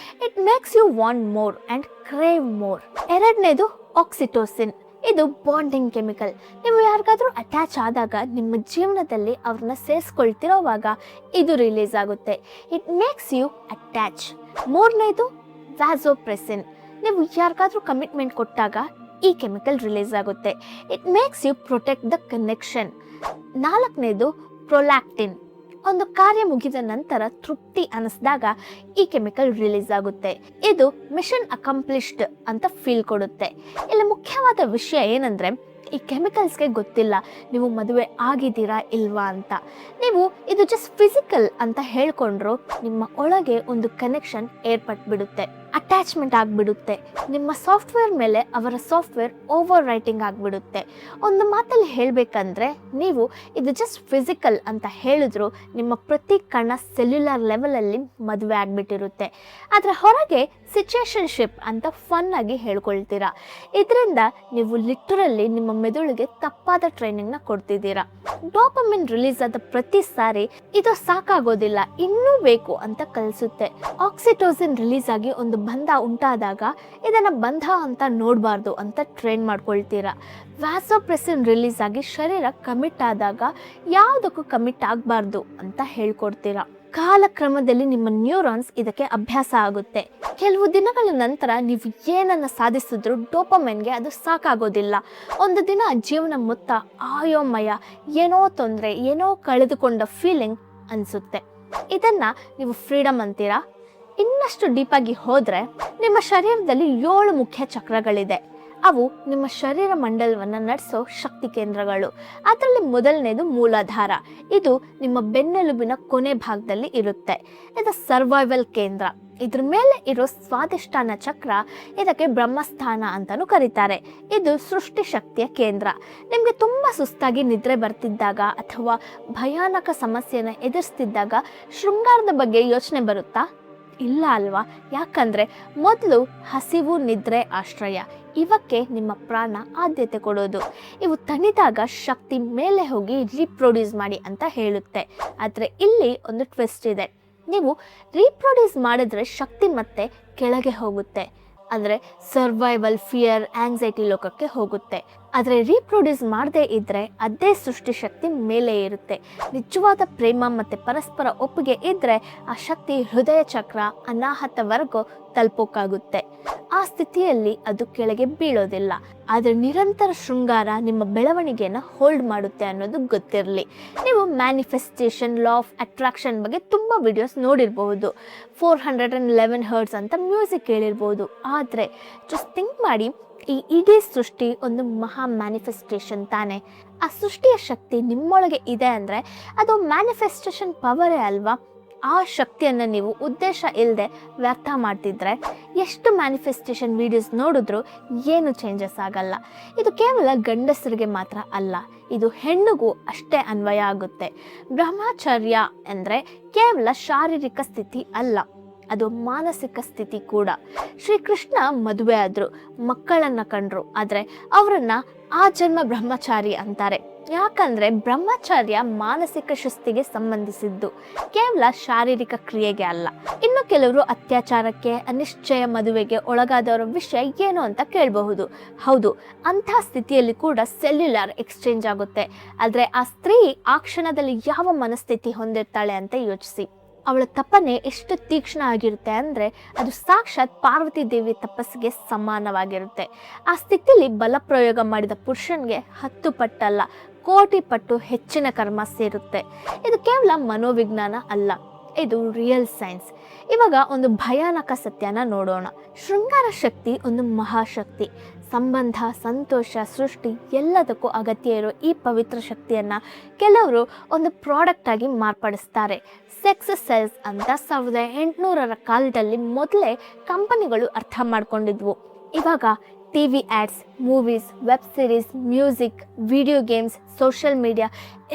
Speaker 1: It makes you want more and crave more. ಎರಡನೇದು ಆಕ್ಸಿಟೋಸಿನ್. ಇದು ಬಾಂಡಿಂಗ್ ಕೆಮಿಕಲ್. ನೀವು ಯಾರಿಗಾದ್ರೂ ಅಟ್ಯಾಚ್ ಆದಾಗ ನಿಮ್ಮ ಜೀವನದಲ್ಲಿ ಅವ್ರನ್ನ ಸೇರಿಸ್ಕೊಳ್ತಿರೋವಾಗ ಇದು ರಿಲೀಸ್ ಆಗುತ್ತೆ. It makes you attach. ಮೂರನೇದು ವ್ಯಾಸೋಪ್ರೆಸಿನ್. ನೀವು ಯಾರಿಗಾದ್ರೂ ಕಮಿಟ್ಮೆಂಟ್ ಕೊಟ್ಟಾಗ ಈ ಕೆಮಿಕಲ್ ರಿಲೀಸ್ ಆಗುತ್ತೆ. It makes you protect the connection. ನಾಲ್ಕನೇದು ಪ್ರೊಲ್ಯಾಕ್ಟಿನ್. ಒಂದು ಕಾರ್ಯ ಮುಗಿದ ನಂತರ ತೃಪ್ತಿ ಅನಿಸಿದಾಗ ಈ ಕೆಮಿಕಲ್ ರಿಲೀಸ್ ಆಗುತ್ತೆ. ಇದು ಮಿಷನ್ ಅಕಂಪ್ಲಿಷ್ಡ್ ಅಂತ ಫೀಲ್ ಕೊಡುತ್ತೆ. ಇಲ್ಲಿ ಮುಖ್ಯವಾದ ವಿಷಯ ಏನಂದರೆ ಈ ಕೆಮಿಕಲ್ಸ್ಗೆ ಗೊತ್ತಿಲ್ಲ ನೀವು ಮದುವೆ ಆಗಿದ್ದೀರಾ ಇಲ್ವಾ ಅಂತ. ನೀವು ಇದು ಜಸ್ಟ್ ಫಿಸಿಕಲ್ ಅಂತ ಹೇಳ್ಕೊಂಡ್ರು ನಿಮ್ಮ ಒಳಗೆ ಒಂದು ಕನೆಕ್ಷನ್ ಏರ್ಪಟ್ಬಿಡುತ್ತೆ, ಅಟ್ಯಾಚ್ಮೆಂಟ್ ಆಗಿಬಿಡುತ್ತೆ. ನಿಮ್ಮ ಸಾಫ್ಟ್ವೇರ್ ಮೇಲೆ ಅವರ ಸಾಫ್ಟ್ವೇರ್ ಓವರ್ ರೈಟಿಂಗ್ ಆಗಿಬಿಡುತ್ತೆ. ಒಂದು ಮಾತಲ್ಲಿ ಹೇಳಬೇಕಂದ್ರೆ ನೀವು ಇದು ಜಸ್ಟ್ ಫಿಸಿಕಲ್ ಅಂತ ಹೇಳಿದ್ರು ನಿಮ್ಮ ಪ್ರತಿ ಕಣ ಸೆಲ್ಯುಲರ್ ಲೆವೆಲಲ್ಲಿ ಮದುವೆ ಆಗಿಬಿಟ್ಟಿರುತ್ತೆ. ಆದರೆ ಹೊರಗೆ ಸಿಚುಯೇಷನ್ಶಿಪ್ ಅಂತ ಫನ್ ಆಗಿ ಹೇಳ್ಕೊಳ್ತೀರಾ. ಇದರಿಂದ ನೀವು ಲಿಟ್ರಲಿ ನಿಮ್ಮ ಮೆದುಳಿಗೆ ತಪ್ಪಾದ ಟ್ರೈನಿಂಗ್ನ ಕೊಡ್ತಿದ್ದೀರಾ. ಡೋಪಮಿನ್ ರಿಲೀಸ್ ಆದ ಪ್ರತಿ ಸಾರಿ ಇದು ಸಾಕಾಗೋದಿಲ್ಲ, ಇನ್ನೂ ಬೇಕು ಅಂತ ಕಲಿಸುತ್ತೆ. ಆಕ್ಸಿಟೋಸಿನ್ ರಿಲೀಸ್ ಆಗಿ ಒಂದು ಬಂಧ ಉಂಟಾದಾಗ ಇದನ್ನ ಬಂಧ ಅಂತ ನೋಡಬಾರ್ದು ಅಂತ ಟ್ರೈನ್ ಮಾಡ್ಕೊಳ್ತೀರಾ. ವ್ಯಾಸೋಪ್ರೆಸಿನ್ ರಿಲೀಸ್ ಆಗಿ ಶರೀರ ಕಮಿಟ್ ಆದಾಗ ಯಾವುದಕ್ಕೂ ಕಮಿಟ್ ಆಗಬಾರ್ದು ಅಂತ ಹೇಳ್ಕೊಡ್ತೀರಾ. ಕಾಲಕ್ರಮದಲ್ಲಿ ನಿಮ್ಮ ನ್ಯೂರಾನ್ಸ್ ಇದಕ್ಕೆ ಅಭ್ಯಾಸ ಆಗುತ್ತೆ. ಕೆಲವು ದಿನಗಳ ನಂತರ ನೀವು ಏನನ್ನ ಸಾಧಿಸಿದ್ರು ಡೋಪಮೈನ್ಗೆ ಅದು ಸಾಕಾಗೋದಿಲ್ಲ. ಒಂದು ದಿನ ಜೀವನ ಮೊತ್ತ ಆಯೋಮಯ, ಏನೋ ತೊಂದರೆ, ಏನೋ ಕಳೆದುಕೊಂಡ ಫೀಲಿಂಗ್ ಅನಿಸುತ್ತೆ. ಇದನ್ನ ನೀವು ಫ್ರೀಡಮ್ ಅಂತೀರಾ. ಇನ್ನಷ್ಟು ಡೀಪಾಗಿ ಹೋದರೆ ನಿಮ್ಮ ಶರೀರದಲ್ಲಿ 7 ಮುಖ್ಯ ಚಕ್ರಗಳಿದೆ. ಅವು ನಿಮ್ಮ ಶರೀರ ಮಂಡಲವನ್ನು ನಡೆಸೋ ಶಕ್ತಿ ಕೇಂದ್ರಗಳು. ಅದರಲ್ಲಿ ಮೊದಲನೇದು ಮೂಲಾಧಾರ. ಇದು ನಿಮ್ಮ ಬೆನ್ನೆಲುಬಿನ ಕೊನೆ ಭಾಗದಲ್ಲಿ ಇರುತ್ತೆ. ಇದು ಸರ್ವೈವಲ್ ಕೇಂದ್ರ. ಇದ್ರ ಮೇಲೆ ಇರೋ ಸ್ವಾದಿಷ್ಠಾನ ಚಕ್ರ, ಇದಕ್ಕೆ ಬ್ರಹ್ಮಸ್ಥಾನ ಅಂತಲೂ ಕರೀತಾರೆ. ಇದು ಸೃಷ್ಟಿ ಶಕ್ತಿಯ ಕೇಂದ್ರ. ನಿಮಗೆ ತುಂಬ ಸುಸ್ತಾಗಿ ನಿದ್ರೆ ಬರ್ತಿದ್ದಾಗ ಅಥವಾ ಭಯಾನಕ ಸಮಸ್ಯೆನ ಎದುರಿಸ್ತಿದ್ದಾಗ ಶೃಂಗಾರದ ಬಗ್ಗೆ ಯೋಚನೆ ಬರುತ್ತಾ? ಇಲ್ಲ ಅಲ್ವಾ? ಯಾಕಂದರೆ ಮೊದಲು ಹಸಿವು, ನಿದ್ರೆ, ಆಶ್ರಯ ಇವಕ್ಕೆ ನಿಮ್ಮ ಪ್ರಾಣ ಆದ್ಯತೆ ಕೊಡೋದು. ಇವು ತಣಿದಾಗ ಶಕ್ತಿ ಮೇಲೆ ಹೋಗಿ ರೀಪ್ರೊಡ್ಯೂಸ್ ಮಾಡಿ ಅಂತ ಹೇಳುತ್ತೆ. ಆದರೆ ಇಲ್ಲಿ ಒಂದು ಟ್ವಿಸ್ಟ್ ಇದೆ. ನೀವು ರೀಪ್ರೊಡ್ಯೂಸ್ ಮಾಡಿದ್ರೆ ಶಕ್ತಿ ಮತ್ತೆ ಕೆಳಗೆ ಹೋಗುತ್ತೆ, ಅಂದರೆ ಸರ್ವೈವಲ್, ಫಿಯರ್, ಆಂಗ್ಸೈಟಿ ಲೋಕಕ್ಕೆ ಹೋಗುತ್ತೆ. ಆದರೆ ರೀಪ್ರೊಡ್ಯೂಸ್ ಮಾಡದೇ ಇದ್ದರೆ ಅದೇ ಸೃಷ್ಟಿ ಶಕ್ತಿ ಮೇಲೆ ಇರುತ್ತೆ. ನಿಜವಾದ ಪ್ರೇಮ ಮತ್ತು ಪರಸ್ಪರ ಒಪ್ಪಿಗೆ ಇದ್ದರೆ ಆ ಶಕ್ತಿ ಹೃದಯ ಚಕ್ರ, ಅನಾಹತವರೆಗೂ ತಲುಪೋಕ್ಕಾಗುತ್ತೆ. ಆ ಸ್ಥಿತಿಯಲ್ಲಿ ಅದು ಕೆಳಗೆ ಬೀಳೋದಿಲ್ಲ. ಆದರೆ ನಿರಂತರ ಶೃಂಗಾರ ನಿಮ್ಮ ಬೆಳವಣಿಗೆಯನ್ನು ಹೋಲ್ಡ್ ಮಾಡುತ್ತೆ ಅನ್ನೋದು ಗೊತ್ತಿರಲಿ. ನೀವು ಮ್ಯಾನಿಫೆಸ್ಟೇಷನ್, ಲಾ ಆಫ್ ಅಟ್ರಾಕ್ಷನ್ ಬಗ್ಗೆ ತುಂಬ ವಿಡಿಯೋಸ್ ನೋಡಿರ್ಬೋದು. 411 ಹರ್ಟ್ಸ್ ಅಂತ ಮ್ಯೂಸಿಕ್ ಕೇಳಿರ್ಬೋದು. ಆದರೆ ಜಸ್ಟ್ ಥಿಂಕ್ ಮಾಡಿ, ಈ ಇಡೀ ಸೃಷ್ಟಿ ಒಂದು ಮಹಾ ಮ್ಯಾನಿಫೆಸ್ಟೇಷನ್ ತಾನೆ. ಆ ಸೃಷ್ಟಿಯ ಶಕ್ತಿ ನಿಮ್ಮೊಳಗೆ ಇದೆ ಅಂದರೆ ಅದು ಮ್ಯಾನಿಫೆಸ್ಟೇಷನ್ ಪವರೇ ಅಲ್ವಾ? ಆ ಶಕ್ತಿಯನ್ನು ನೀವು ಉದ್ದೇಶ ಇಲ್ಲದೆ ವ್ಯರ್ಥ ಮಾಡ್ತಿದ್ರೆ ಎಷ್ಟು ಮ್ಯಾನಿಫೆಸ್ಟೇಷನ್ ವಿಡಿಯೋಸ್ ನೋಡಿದ್ರೂ ಏನು ಚೇಂಜಸ್ ಆಗಲ್ಲ. ಇದು ಕೇವಲ ಗಂಡಸರಿಗೆ ಮಾತ್ರ ಅಲ್ಲ, ಇದು ಹೆಣ್ಣಿಗೂ ಅಷ್ಟೇ ಅನ್ವಯ ಆಗುತ್ತೆ. ಬ್ರಹ್ಮಚರ್ಯ ಅಂದರೆ ಕೇವಲ ಶಾರೀರಿಕ ಸ್ಥಿತಿ ಅಲ್ಲ, ಅದು ಮಾನಸಿಕ ಸ್ಥಿತಿ ಕೂಡ. ಶ್ರೀಕೃಷ್ಣ ಮದುವೆ ಆದರು, ಮಕ್ಕಳನ್ನು ಕಂಡ್ರು, ಆದರೆ ಅವರನ್ನು ಆ ಜನ್ಮ ಬ್ರಹ್ಮಚಾರಿ ಅಂತಾರೆ. ಯಾಕಂದರೆ ಬ್ರಹ್ಮಚರ್ಯ ಮಾನಸಿಕ ಶಿಸ್ತಿಗೆ ಸಂಬಂಧಿಸಿದ್ದು, ಕೇವಲ ಶಾರೀರಿಕ ಕ್ರಿಯೆಗೆ ಅಲ್ಲ. ಇನ್ನು ಕೆಲವರು ಅತ್ಯಾಚಾರಕ್ಕೆ, ಅನಿಶ್ಚಯ ಮದುವೆಗೆ ಒಳಗಾದವರ ವಿಷಯ ಏನು ಅಂತ ಕೇಳಬಹುದು. ಹೌದು, ಅಂಥ ಸ್ಥಿತಿಯಲ್ಲಿ ಕೂಡ ಸೆಲ್ಯುಲರ್ ಎಕ್ಸ್ಚೇಂಜ್ ಆಗುತ್ತೆ. ಆದರೆ ಆ ಸ್ತ್ರೀ ಆ ಕ್ಷಣದಲ್ಲಿ ಯಾವ ಮನಸ್ಥಿತಿ ಹೊಂದಿರ್ತಾಳೆ ಅಂತ ಯೋಚಿಸಿ. ಅವಳ ತಪನೆ ಎಷ್ಟು ತೀಕ್ಷ್ಣ ಆಗಿರುತ್ತೆ ಅಂದರೆ ಅದು ಸಾಕ್ಷಾತ್ ಪಾರ್ವತಿ ದೇವಿ ತಪಸ್ಸಿಗೆ ಸಮಾನವಾಗಿರುತ್ತೆ. ಆ ಸ್ಥಿತಿಯಲ್ಲಿ ಬಲಪ್ರಯೋಗ ಮಾಡಿದ ಪುರುಷನಿಗೆ 10 ಪಟ್ಟಲ್ಲ, ಕೋಟಿ ಪಟ್ಟು ಹೆಚ್ಚಿನ ಕರ್ಮ ಸೇರುತ್ತೆ. ಇದು ಕೇವಲ ಮನೋವಿಜ್ಞಾನ ಅಲ್ಲ, ಇದು ರಿಯಲ್ ಸೈನ್ಸ್. ಇವಾಗ ಒಂದು ಭಯಾನಕ ಸತ್ಯನ ನೋಡೋಣ. ಶೃಂಗಾರ ಶಕ್ತಿ ಒಂದು ಮಹಾಶಕ್ತಿ. ಸಂಬಂಧ, ಸಂತೋಷ, ಸೃಷ್ಟಿ ಎಲ್ಲದಕ್ಕೂ ಅಗತ್ಯ ಇರೋ ಈ ಪವಿತ್ರ ಶಕ್ತಿಯನ್ನು ಕೆಲವರು ಒಂದು ಪ್ರಾಡಕ್ಟ್ ಆಗಿ ಮಾರ್ಪಡಿಸ್ತಾರೆ. ಸೆಕ್ಸ್ ಸೆಲ್ಸ್ ಅಂತ 1800ರ ಕಾಲದಲ್ಲಿ ಮೊದಲೇ ಕಂಪನಿಗಳು ಅರ್ಥ ಮಾಡ್ಕೊಂಡಿದ್ವು. ಇವಾಗ TV ads, movies, web series, music, video games, social media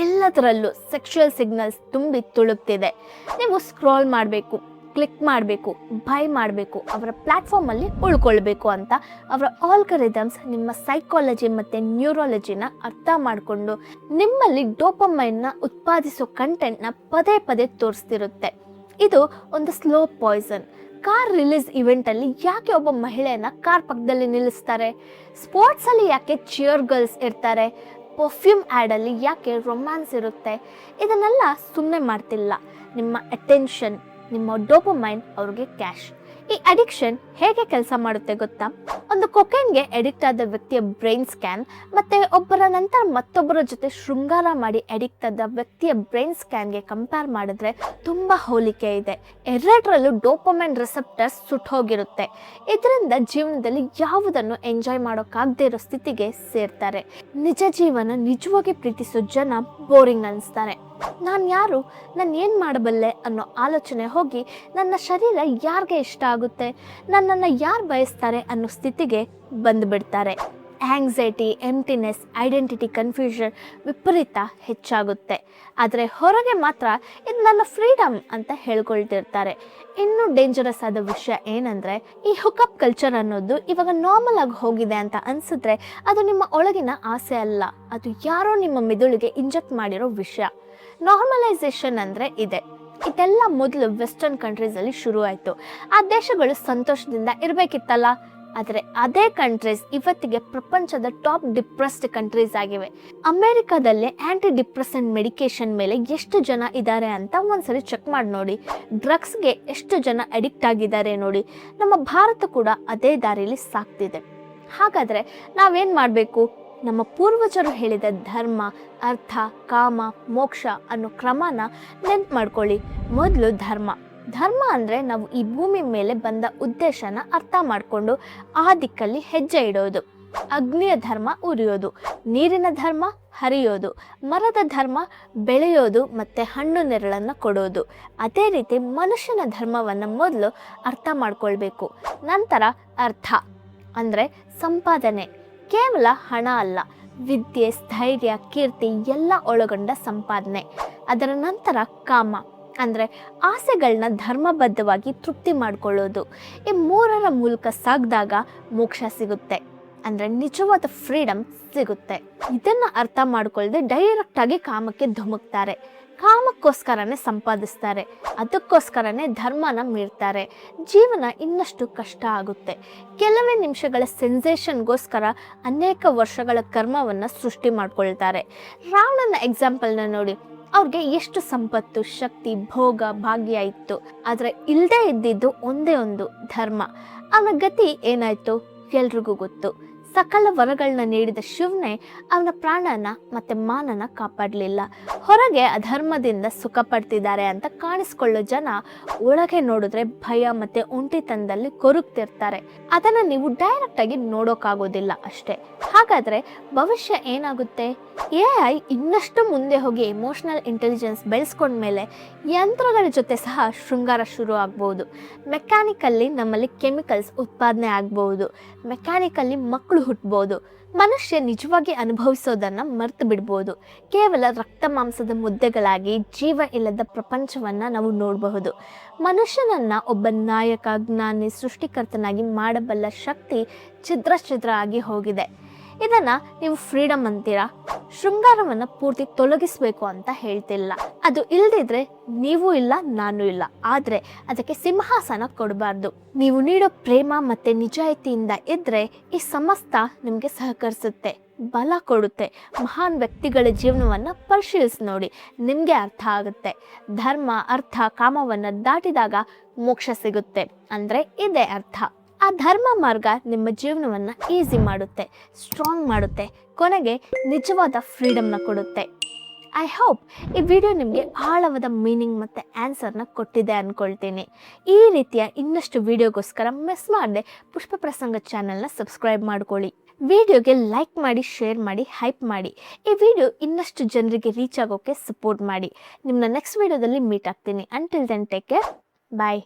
Speaker 1: ಎಲ್ಲದರಲ್ಲೂ ಸೆಕ್ಷುವಲ್ ಸಿಗ್ನಲ್ಸ್ ತುಂಬಿ ತುಳುಕ್ತಿದೆ. ನೀವು ಸ್ಕ್ರಾಲ್ ಮಾಡಬೇಕು, ಕ್ಲಿಕ್ ಮಾಡಬೇಕು, ಬೈ ಮಾಡಬೇಕು, ಅವರ ಪ್ಲ್ಯಾಟ್ಫಾರ್ಮಲ್ಲಿ ಉಳ್ಕೊಳ್ಬೇಕು ಅಂತ ಅವರ ಆಲ್ಗರಿದಮ್ಸ್ ನಿಮ್ಮ ಸೈಕಾಲಜಿ ಮತ್ತು ನ್ಯೂರಾಲಜಿನ ಅರ್ಥ ಮಾಡಿಕೊಂಡು ನಿಮ್ಮಲ್ಲಿ ಡೋಪಮೈನ್ನ ಉತ್ಪಾದಿಸೋ ಕಂಟೆಂಟ್ನ ಪದೇ ಪದೇ ತೋರಿಸ್ತಿರುತ್ತೆ. ಇದು ಒಂದು ಸ್ಲೋ ಪಾಯ್ಸನ್. ಕಾರ್ ರಿಲೀಸ್ ಇವೆಂಟಲ್ಲಿ ಯಾಕೆ ಒಬ್ಬ ಮಹಿಳೆಯನ್ನು ಕಾರ್ ಪಕ್ಕದಲ್ಲಿ ನಿಲ್ಲಿಸ್ತಾರೆ? ಸ್ಪೋರ್ಟ್ಸಲ್ಲಿ ಯಾಕೆ ಚಿಯರ್ ಗರ್ಲ್ಸ್ ಇರ್ತಾರೆ? ಪರ್ಫ್ಯೂಮ್ ಆ್ಯಡಲ್ಲಿ ಯಾಕೆ ರೊಮ್ಯಾನ್ಸ್ ಇರುತ್ತೆ? ಇದನ್ನೆಲ್ಲ ಸುಮ್ಮನೆ ಮಾಡ್ತಿಲ್ಲ. ನಿಮ್ಮ ಅಟೆನ್ಷನ್, ನಿಮ್ಮ ಡೋಪಮೈನ್ ಅವ್ರಿಗೆ ಕ್ಯಾಶ್. ಈ ಅಡಿಕ್ಷನ್ ಹೇಗೆ ಕೆಲಸ ಮಾಡುತ್ತೆ ಗೊತ್ತಾ? ಒಂದು ಕೊಕೇನ್ಗೆ ಅಡಿಕ್ಟ್ ಆದ ವ್ಯಕ್ತಿಯ ಬ್ರೈನ್ ಸ್ಕ್ಯಾನ್ ಮತ್ತು ಒಬ್ಬರ ನಂತರ ಮತ್ತೊಬ್ಬರ ಜೊತೆ ಶೃಂಗಾರ ಮಾಡಿ ಅಡಿಕ್ಟ್ ಆದ ವ್ಯಕ್ತಿಯ ಬ್ರೈನ್ ಸ್ಕ್ಯಾನ್ಗೆ ಕಂಪೇರ್ ಮಾಡಿದ್ರೆ ತುಂಬ ಹೋಲಿಕೆ ಇದೆ. ಎರಡರಲ್ಲೂ ಡೋಪಮೈನ್ ರಿಸೆಪ್ಟರ್ಸ್ ಸುಟ್ಟೋಗಿರುತ್ತೆ. ಇದರಿಂದ ಜೀವನದಲ್ಲಿ ಯಾವುದನ್ನು ಎಂಜಾಯ್ ಮಾಡೋಕ್ಕಾಗದೇ ಇರೋ ಸ್ಥಿತಿಗೆ ಸೇರ್ತಾರೆ. ನಿಜ ಜೀವನ ನಿಜವಾಗಿ ಪ್ರೀತಿಸೋ ಜನ ಬೋರಿಂಗ್ ಅನಿಸ್ತಾರೆ. ನಾನು ಯಾರು, ನಾನು ಏನು ಮಾಡಬಲ್ಲೆ ಅನ್ನೋ ಆಲೋಚನೆ ಹೋಗಿ ನನ್ನ ಶರೀರ ಯಾರಿಗೆ ಇಷ್ಟ ಆಗುತ್ತೆ, ನನ್ನನ್ನು ಯಾರು ಬಯಸ್ತಾರೆ ಅನ್ನೋ ಸ್ಥಿತಿಗೆ ಬಂದುಬಿಡ್ತಾರೆ. ಆಂಗ್ಸೈಟಿ, ಎಂಟಿನೆಸ್, ಐಡೆಂಟಿಟಿ ಕನ್ಫ್ಯೂಷನ್ ವಿಪರೀತ ಹೆಚ್ಚಾಗುತ್ತೆ. ಆದರೆ ಹೊರಗೆ ಮಾತ್ರ ಇದು ನನ್ನ ಫ್ರೀಡಮ್ ಅಂತ ಹೇಳ್ಕೊಳ್ತಿರ್ತಾರೆ. ಇನ್ನೂ ಡೇಂಜರಸ್ ಆದ ವಿಷಯ ಏನಂದರೆ, ಈ ಹುಕಪ್ ಕಲ್ಚರ್ ಅನ್ನೋದು ಇವಾಗ ನಾರ್ಮಲ್ ಆಗಿ ಹೋಗಿದೆ ಅಂತ ಅನಿಸಿದ್ರೆ ಅದು ನಿಮ್ಮ ಒಳಗಿನ ಆಸೆ ಅಲ್ಲ, ಅದು ಯಾರೋ ನಿಮ್ಮ ಮೆದುಳಿಗೆ ಇಂಜೆಕ್ಟ್ ಮಾಡಿರೋ ವಿಷಯ. ನಾರ್ಮಲೈಸೇಷನ್ ಅಂದರೆ ಇದೆ. ಇದೆಲ್ಲ ಮೊದಲು ವೆಸ್ಟರ್ನ್ ಕಂಟ್ರೀಸಲ್ಲಿ ಶುರು ಆಯಿತು. ಆ ದೇಶಗಳು ಸಂತೋಷದಿಂದ ಇರಬೇಕಿತ್ತಲ್ಲ. ಆದರೆ ಅದೇ ಕಂಟ್ರೀಸ್ ಇವತ್ತಿಗೆ ಪ್ರಪಂಚದ ಟಾಪ್ ಡಿಪ್ರೆಸ್ಡ್ ಕಂಟ್ರೀಸ್ ಆಗಿವೆ. ಅಮೆರಿಕಾದಲ್ಲೇ ಆ್ಯಂಟಿ ಡಿಪ್ರೆಸೆಂಟ್ ಮೆಡಿಕೇಶನ್ ಮೇಲೆ ಎಷ್ಟು ಜನ ಇದ್ದಾರೆ ಅಂತ ಒಂದ್ಸರಿ ಚೆಕ್ ಮಾಡಿ ನೋಡಿ. ಡ್ರಗ್ಸ್ಗೆ ಎಷ್ಟು ಜನ ಅಡಿಕ್ಟ್ ಆಗಿದ್ದಾರೆ ನೋಡಿ. ನಮ್ಮ ಭಾರತ ಕೂಡ ಅದೇ ದಾರಿಯಲ್ಲಿ ಸಾಕ್ತಿದೆ. ಹಾಗಾದರೆ ನಾವೇನು ಮಾಡಬೇಕು? ನಮ್ಮ ಪೂರ್ವಜರು ಹೇಳಿದ ಧರ್ಮ, ಅರ್ಥ, ಕಾಮ, ಮೋಕ್ಷ ಅನ್ನೋ ಕ್ರಮನ ನೆನ್ಪು ಮಾಡ್ಕೊಳ್ಳಿ. ಮೊದಲು ಧರ್ಮ ಅಂದರೆ ನಾವು ಈ ಭೂಮಿ ಮೇಲೆ ಬಂದ ಉದ್ದೇಶನ ಅರ್ಥ ಮಾಡಿಕೊಂಡು ಆ ದಿಕ್ಕಲ್ಲಿ ಹೆಜ್ಜೆ ಇಡೋದು. ಅಗ್ನಿಯ ಧರ್ಮ ಉರಿಯೋದು, ನೀರಿನ ಧರ್ಮ ಹರಿಯೋದು, ಮರದ ಧರ್ಮ ಬೆಳೆಯೋದು ಮತ್ತು ಹಣ್ಣು ನೆರಳನ್ನು ಕೊಡೋದು. ಅದೇ ರೀತಿ ಮನುಷ್ಯನ ಧರ್ಮವನ್ನು ಮೊದಲು ಅರ್ಥ ಮಾಡ್ಕೊಳ್ಬೇಕು. ನಂತರ ಅರ್ಥ ಅಂದರೆ ಸಂಪಾದನೆ, ಕೇವಲ ಹಣ ಅಲ್ಲ, ವಿದ್ಯೆ, ಸ್ಥೈರ್ಯ, ಕೀರ್ತಿ ಎಲ್ಲ ಒಳಗೊಂಡ ಸಂಪಾದನೆ. ಅದರ ನಂತರ ಕಾಮ ಅಂದರೆ ಆಸೆಗಳನ್ನ ಧರ್ಮಬದ್ಧವಾಗಿ ತೃಪ್ತಿ ಮಾಡಿಕೊಳ್ಳೋದು. ಈ ಮೂರರ ಮೂಲಕ ಸಾಗಿದಾಗ ಮೋಕ್ಷ ಸಿಗುತ್ತೆ, ಅಂದರೆ ನಿಜವಾದ ಫ್ರೀಡಮ್ ಸಿಗುತ್ತೆ. ಇದನ್ನು ಅರ್ಥ ಮಾಡ್ಕೊಳ್ಳದೆ ಡೈರೆಕ್ಟಾಗಿ ಕಾಮಕ್ಕೆ ಧುಮುಕ್ತಾರೆ, ಕಾಮಕ್ಕೋಸ್ಕರನೇ ಸಂಪಾದಿಸ್ತಾರೆ, ಅದಕ್ಕೋಸ್ಕರನೇ ಧರ್ಮನ ಮೀರ್ತಾರೆ. ಜೀವನ ಇನ್ನಷ್ಟು ಕಷ್ಟ ಆಗುತ್ತೆ. ಕೆಲವೇ ನಿಮಿಷಗಳ ಸೆನ್ಸೇಷನ್ಗೋಸ್ಕರ ಅನೇಕ ವರ್ಷಗಳ ಕರ್ಮವನ್ನು ಸೃಷ್ಟಿ ಮಾಡ್ಕೊಳ್ತಾರೆ. ರಾವಣನ ಎಕ್ಸಾಂಪಲ್ನ ನೋಡಿ, ಅವ್ರಿಗೆ ಎಷ್ಟು ಸಂಪತ್ತು, ಶಕ್ತಿ, ಭೋಗ, ಭಾಗ್ಯ ಇತ್ತು, ಆದರೆ ಇಲ್ಲದೆ ಇದ್ದಿದ್ದು ಒಂದೇ ಒಂದು ಧರ್ಮ. ಅವನ ಗತಿ ಏನಾಯ್ತು ಎಲ್ರಿಗೂ ಗೊತ್ತು. ಸಕಲ ವರಗಳನ್ನ ನೀಡಿದ ಶಿವನೇ ಅವನ ಪ್ರಾಣನ ಮತ್ತೆ ಮಾನನ ಕಾಪಾಡಲಿಲ್ಲ. ಹೊರಗೆ ಅಧರ್ಮದಿಂದ ಸುಖ ಪಡ್ತಿದ್ದಾರೆ ಅಂತ ಕಾಣಿಸ್ಕೊಳ್ಳೋ ಜನ ಒಳಗೆ ನೋಡಿದ್ರೆ ಭಯ ಮತ್ತೆ ಒಂಟಿತನದಲ್ಲಿ ಕೊರಗ್ತಿರ್ತಾರೆ. ಅದನ್ನು ನೀವು ಡೈರೆಕ್ಟಾಗಿ ನೋಡೋಕ್ಕಾಗೋದಿಲ್ಲ ಅಷ್ಟೇ. ಹಾಗಾದರೆ ಭವಿಷ್ಯ ಏನಾಗುತ್ತೆ? AI ಇನ್ನಷ್ಟು ಮುಂದೆ ಹೋಗಿ ಎಮೋಷನಲ್ ಇಂಟೆಲಿಜೆನ್ಸ್ ಬೆಳೆಸ್ಕೊಂಡ್ಮೇಲೆ ಯಂತ್ರಗಳ ಜೊತೆ ಸಹ ಶೃಂಗಾರ ಶುರು ಆಗ್ಬೋದು. ಮೆಕ್ಯಾನಿಕಲ್ಲಿ ನಮ್ಮಲ್ಲಿ ಕೆಮಿಕಲ್ಸ್ ಉತ್ಪಾದನೆ ಆಗ್ಬೋದು, ಮೆಕ್ಯಾನಿಕಲ್ಲಿ ಮಕ್ಕಳು ಹುಟ್ಟಬಹುದು. ಮನುಷ್ಯ ನಿಜವಾಗಿ ಅನುಭವಿಸೋದನ್ನು ಮರ್ತು ಬಿಡ್ಬೋದು. ಕೇವಲ ರಕ್ತ ಮಾಂಸದ ಮುದ್ದೆಗಳಾಗಿ ಜೀವ ಇಲ್ಲದ ಪ್ರಪಂಚವನ್ನು ನಾವು ನೋಡಬಹುದು. ಮನುಷ್ಯನನ್ನು ಒಬ್ಬ ನಾಯಕ, ಜ್ಞಾನಿ, ಸೃಷ್ಟಿಕರ್ತನಾಗಿ ಮಾಡಬಲ್ಲ ಶಕ್ತಿ ಛಿದ್ರ ಆಗಿ ಹೋಗಿದೆ. ಇದನ್ನು ನೀವು ಫ್ರೀಡಮ್ ಅಂತೀರಾ? ಶೃಂಗಾರವನ್ನು ಪೂರ್ತಿ ತೊಲಗಿಸ್ಬೇಕು ಅಂತ ಹೇಳ್ತಿಲ್ಲ. ಅದು ಇಲ್ದಿದ್ರೆ ನೀವು ಇಲ್ಲ, ನಾನು ಇಲ್ಲ. ಆದರೆ ಅದಕ್ಕೆ ಸಿಂಹಾಸನ ಕೊಡಬಾರ್ದು. ನೀವು ನೀಡೋ ಪ್ರೇಮ ಮತ್ತು ನಿಜಾಯಿತಿಯಿಂದ ಇದ್ದರೆ ಈ ಸಮಸ್ತ ನಿಮಗೆ ಸಹಕರಿಸುತ್ತೆ, ಬಲ ಕೊಡುತ್ತೆ. ಮಹಾನ್ ವ್ಯಕ್ತಿಗಳ ಜೀವನವನ್ನು ಪರಿಶೀಲಿಸಿ ನೋಡಿ, ನಿಮಗೆ ಅರ್ಥ ಆಗುತ್ತೆ. ಧರ್ಮ, ಅರ್ಥ, ಕಾಮವನ್ನು ದಾಟಿದಾಗ ಮೋಕ್ಷ ಸಿಗುತ್ತೆ ಅಂದರೆ ಇದೇ ಅರ್ಥ. ಆ ಧರ್ಮ ಮಾರ್ಗ ನಿಮ್ಮ ಜೀವನವನ್ನು ಈಸಿ ಮಾಡುತ್ತೆ, ಸ್ಟ್ರಾಂಗ್ ಮಾಡುತ್ತೆ, ಕೊನೆಗೆ ನಿಜವಾದ ಫ್ರೀಡಮ್ನ ಕೊಡುತ್ತೆ. ಐ ಹೋಪ್ ಈ ವಿಡಿಯೋ ನಿಮಗೆ ಆಳವಾದ ಮೀನಿಂಗ್ ಮತ್ತು ಆನ್ಸರ್ನ ಕೊಟ್ಟಿದೆ ಅಂದ್ಕೊಳ್ತೀನಿ. ಈ ರೀತಿಯ ಇನ್ನಷ್ಟು ವಿಡಿಯೋಗೋಸ್ಕರ ಮಿಸ್ ಮಾಡದೆ ಪುಷ್ಪ ಪ್ರಸಂಗ ಚಾನಲ್ನ ಸಬ್ಸ್ಕ್ರೈಬ್ ಮಾಡ್ಕೊಳ್ಳಿ. ವಿಡಿಯೋಗೆ ಲೈಕ್ ಮಾಡಿ, ಶೇರ್ ಮಾಡಿ, ಹೈಪ್ ಮಾಡಿ. ಈ ವಿಡಿಯೋ ಇನ್ನಷ್ಟು ಜನರಿಗೆ ರೀಚ್ ಆಗೋಕ್ಕೆ ಸಪೋರ್ಟ್ ಮಾಡಿ. ನಿಮ್ಮನ್ನ ನೆಕ್ಸ್ಟ್ ವಿಡಿಯೋದಲ್ಲಿ ಮೀಟ್ ಆಗ್ತೀನಿ. ಅಂಟಿಲ್ ದೆನ್ ಟೇಕ್ ಕೇರ್, ಬಾಯ್.